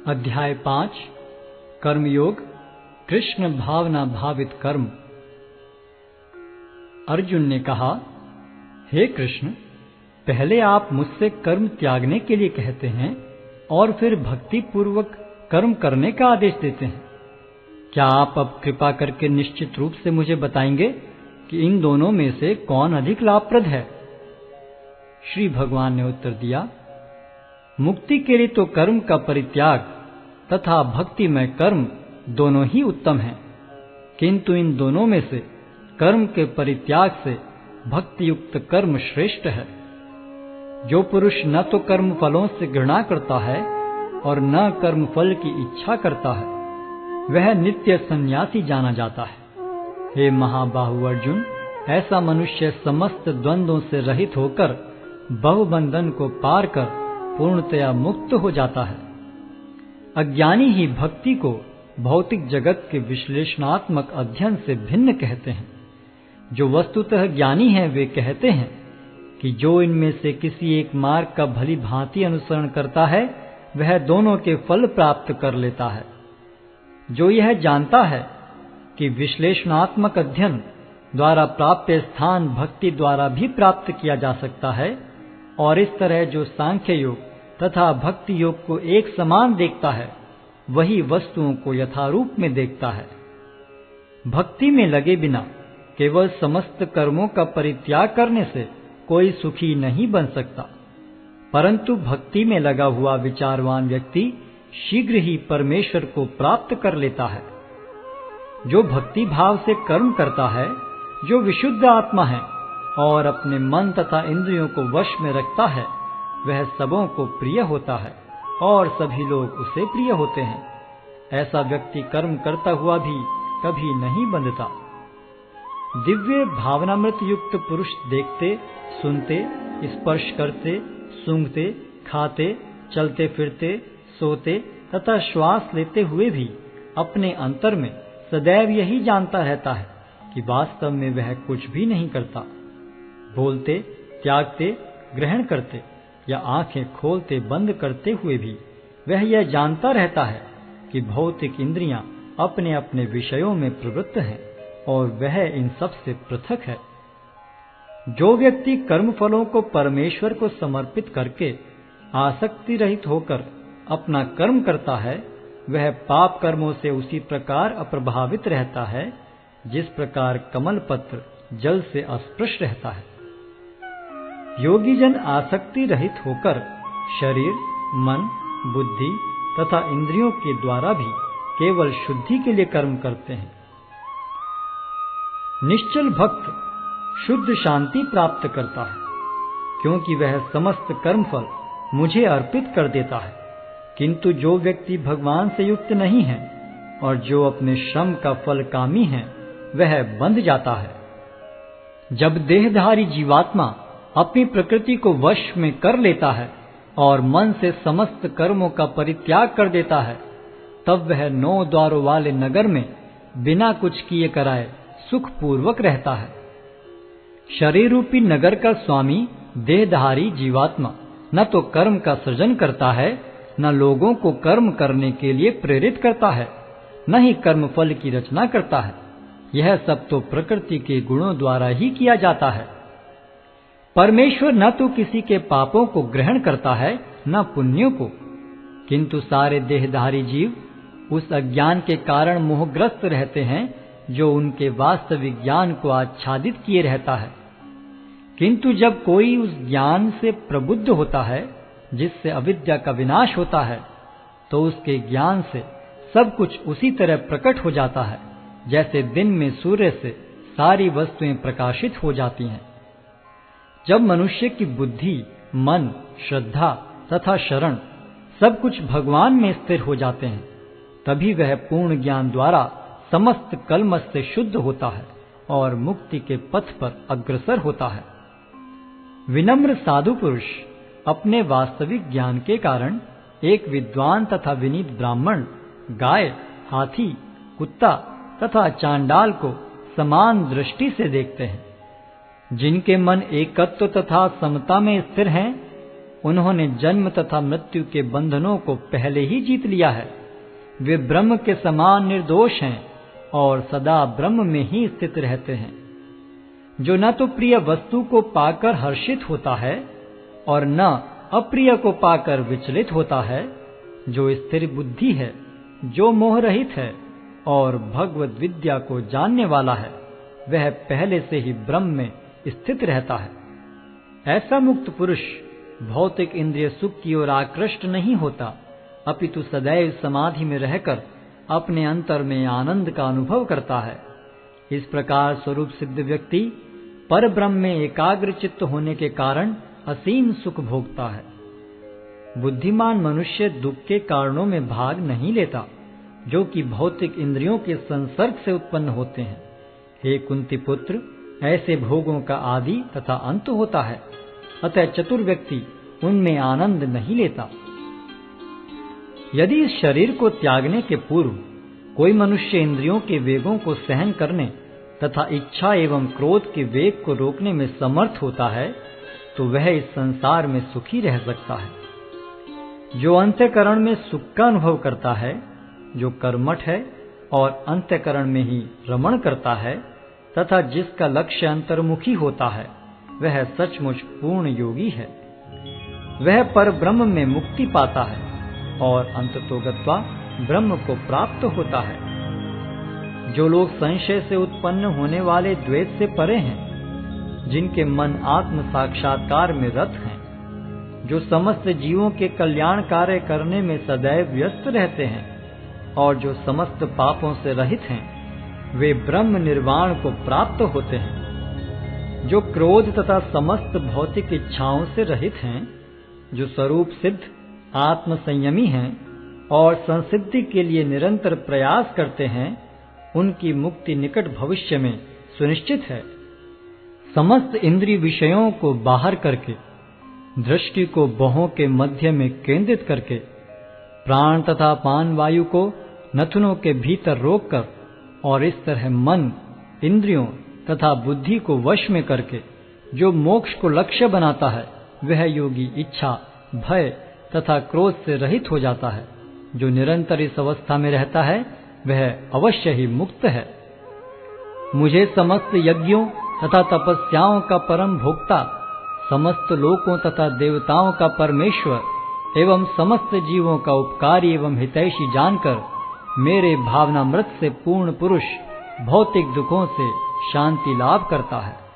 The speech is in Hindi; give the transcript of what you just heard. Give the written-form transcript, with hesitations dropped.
अध्याय 5 कर्मयोग कृष्ण भावना भावित कर्म। अर्जुन ने कहा, हे कृष्ण, पहले आप मुझसे कर्म त्यागने के लिए कहते हैं और फिर भक्ति पूर्वक कर्म करने का आदेश देते हैं। क्या आप अब कृपा करके निश्चित रूप से मुझे बताएंगे कि इन दोनों में से कौन अधिक लाभप्रद है? श्री भगवान ने उत्तर दिया, मुक्ति के लिए तो कर्म का परित्याग तथा भक्ति में कर्म दोनों ही उत्तम हैं, किंतु इन दोनों में से कर्म के परित्याग से भक्ति युक्त कर्म श्रेष्ठ है। जो पुरुष न तो कर्म फलों से घृणा करता है और न कर्म फल की इच्छा करता है, वह नित्य सन्यासी जाना जाता है। हे महाबाहु अर्जुन, ऐसा मनुष्य समस्त द्वंद्वों से रहित होकर बहुबंधन को पार कर पूर्णतया मुक्त हो जाता है। अज्ञानी ही भक्ति को भौतिक जगत के विश्लेषणात्मक अध्ययन से भिन्न कहते हैं। जो वस्तुतः ज्ञानी हैं वे कहते हैं कि जो इनमें से किसी एक मार्ग का भली भांति अनुसरण करता है वह दोनों के फल प्राप्त कर लेता है। जो यह जानता है कि विश्लेषणात्मक अध्ययन द्वारा प्राप्त स्थान भक्ति द्वारा भी प्राप्त किया जा सकता है, और इस तरह जो सांख्य योग तथा भक्ति योग को एक समान देखता है वही वस्तुओं को यथारूप में देखता है। भक्ति में लगे बिना केवल समस्त कर्मों का परित्याग करने से कोई सुखी नहीं बन सकता, परंतु भक्ति में लगा हुआ विचारवान व्यक्ति शीघ्र ही परमेश्वर को प्राप्त कर लेता है। जो भक्ति भाव से कर्म करता है, जो विशुद्ध आत्मा है और अपने मन तथा इंद्रियों को वश में रखता है, वह सबों को प्रिय होता है और सभी लोग उसे प्रिय होते हैं। ऐसा व्यक्ति कर्म करता हुआ भी कभी नहीं बंधता। दिव्य भावनामृत युक्त पुरुष देखते, सुनते, स्पर्श करते, सूंघते, खाते, चलते फिरते, सोते तथा श्वास लेते हुए भी अपने अंतर में सदैव यही जानता रहता है कि वास्तव में वह कुछ भी नहीं करता। बोलते, त्यागते, ग्रहण करते या आंखें खोलते बंद करते हुए भी वह यह जानता रहता है कि भौतिक इंद्रियां अपने अपने विषयों में प्रवृत्त हैं और वह इन सब से पृथक है। जो व्यक्ति कर्म फलों को परमेश्वर को समर्पित करके आसक्ति रहित होकर अपना कर्म करता है, वह पाप कर्मों से उसी प्रकार अप्रभावित रहता है जिस प्रकार कमल पत्र जल से अस्पृश रहता है। योगी जन आसक्ति रहित होकर शरीर, मन, बुद्धि तथा इंद्रियों के द्वारा भी केवल शुद्धि के लिए कर्म करते हैं। निश्चल भक्त शुद्ध शांति प्राप्त करता है, क्योंकि वह समस्त कर्मफल मुझे अर्पित कर देता है। किंतु जो व्यक्ति भगवान से युक्त नहीं है और जो अपने श्रम का फल कामी है, वह बंध जाता है। जब देहधारी जीवात्मा अपनी प्रकृति को वश में कर लेता है और मन से समस्त कर्मों का परित्याग कर देता है, तब वह 9 द्वारों वाले नगर में बिना कुछ किए कराए सुखपूर्वक रहता है। शरीर रूपी नगर का स्वामी देहधारी जीवात्मा न तो कर्म का सृजन करता है, न लोगों को कर्म करने के लिए प्रेरित करता है, न ही कर्म फल की रचना करता है। यह सब तो प्रकृति के गुणों द्वारा ही किया जाता है। परमेश्वर न तो किसी के पापों को ग्रहण करता है न पुण्यों को, किंतु सारे देहधारी जीव उस अज्ञान के कारण मोहग्रस्त रहते हैं जो उनके वास्तविक ज्ञान को आच्छादित किए रहता है। किंतु जब कोई उस ज्ञान से प्रबुद्ध होता है जिससे अविद्या का विनाश होता है, तो उसके ज्ञान से सब कुछ उसी तरह प्रकट हो जाता है जैसे दिन में सूर्य से सारी वस्तुएं प्रकाशित हो जाती हैं। जब मनुष्य की बुद्धि, मन, श्रद्धा तथा शरण सब कुछ भगवान में स्थिर हो जाते हैं, तभी वह पूर्ण ज्ञान द्वारा समस्त कलमश से शुद्ध होता है और मुक्ति के पथ पर अग्रसर होता है। विनम्र साधु पुरुष अपने वास्तविक ज्ञान के कारण एक विद्वान तथा विनीत ब्राह्मण, गाय, हाथी, कुत्ता तथा चांडाल को समान दृष्टि से देखते हैं। जिनके मन एकत्व तथा समता में स्थिर हैं, उन्होंने जन्म तथा मृत्यु के बंधनों को पहले ही जीत लिया है। वे ब्रह्म के समान निर्दोष हैं और सदा ब्रह्म में ही स्थित रहते हैं। जो न तो प्रिय वस्तु को पाकर हर्षित होता है और न अप्रिय को पाकर विचलित होता है, जो स्थिर बुद्धि है, जो मोह रहित है और भगवद विद्या को जानने वाला है, वह पहले से ही ब्रह्म में स्थित रहता है। ऐसा मुक्त पुरुष भौतिक इंद्रिय सुख की ओर आकृष्ट नहीं होता, अपितु सदैव समाधि में रहकर अपने अंतर में आनंद का अनुभव करता है। इस प्रकार स्वरूप सिद्ध व्यक्ति पर ब्रह्म में एकाग्र चित्त होने के कारण असीम सुख भोगता है। बुद्धिमान मनुष्य दुख के कारणों में भाग नहीं लेता, जो कि भौतिक इंद्रियों के संसर्ग से उत्पन्न होते हैं। हे कुंती पुत्र, ऐसे भोगों का आदि तथा अंत होता है, अतः चतुर व्यक्ति उनमें आनंद नहीं लेता। यदि इस शरीर को त्यागने के पूर्व कोई मनुष्य इंद्रियों के वेगों को सहन करने तथा इच्छा एवं क्रोध के वेग को रोकने में समर्थ होता है, तो वह इस संसार में सुखी रह सकता है। जो अंतःकरण में सुख का अनुभव करता है, जो कर्मठ है और अंतःकरण में ही रमण करता है तथा जिसका लक्ष्य अंतर्मुखी होता है, वह सचमुच पूर्ण योगी है। वह पर ब्रह्म में मुक्ति पाता है और अंततोगत्वा ब्रह्म को प्राप्त होता है। जो लोग संशय से उत्पन्न होने वाले द्वेष से परे हैं, जिनके मन आत्म साक्षात्कार में रत हैं, जो समस्त जीवों के कल्याण कार्य करने में सदैव व्यस्त रहते हैं और जो समस्त पापों से रहित हैं, वे ब्रह्म निर्वाण को प्राप्त होते हैं। जो क्रोध तथा समस्त भौतिक इच्छाओं से रहित हैं, जो स्वरूप सिद्ध आत्म संयमी हैं और संसिद्धि के लिए निरंतर प्रयास करते हैं, उनकी मुक्ति निकट भविष्य में सुनिश्चित है। समस्त इंद्रिय विषयों को बाहर करके, दृष्टि को बाहों के मध्य में केंद्रित करके, प्राण तथा पान वायु को नथुनों के भीतर रोककर और इस तरह मन, इंद्रियों तथा बुद्धि को वश में करके जो मोक्ष को लक्ष्य बनाता है, वह योगी इच्छा, भय तथा क्रोध से रहित हो जाता है। जो निरंतर इस अवस्था में रहता है, वह अवश्य ही मुक्त है। मुझे समस्त यज्ञों तथा तपस्याओं का परम भोक्ता, समस्त लोकों तथा देवताओं का परमेश्वर एवं समस्त जीवों का उपकारी एवं हितैषी जानकर मेरे भावनामृत से पूर्ण पुरुष भौतिक दुखों से शांति लाभ करता है।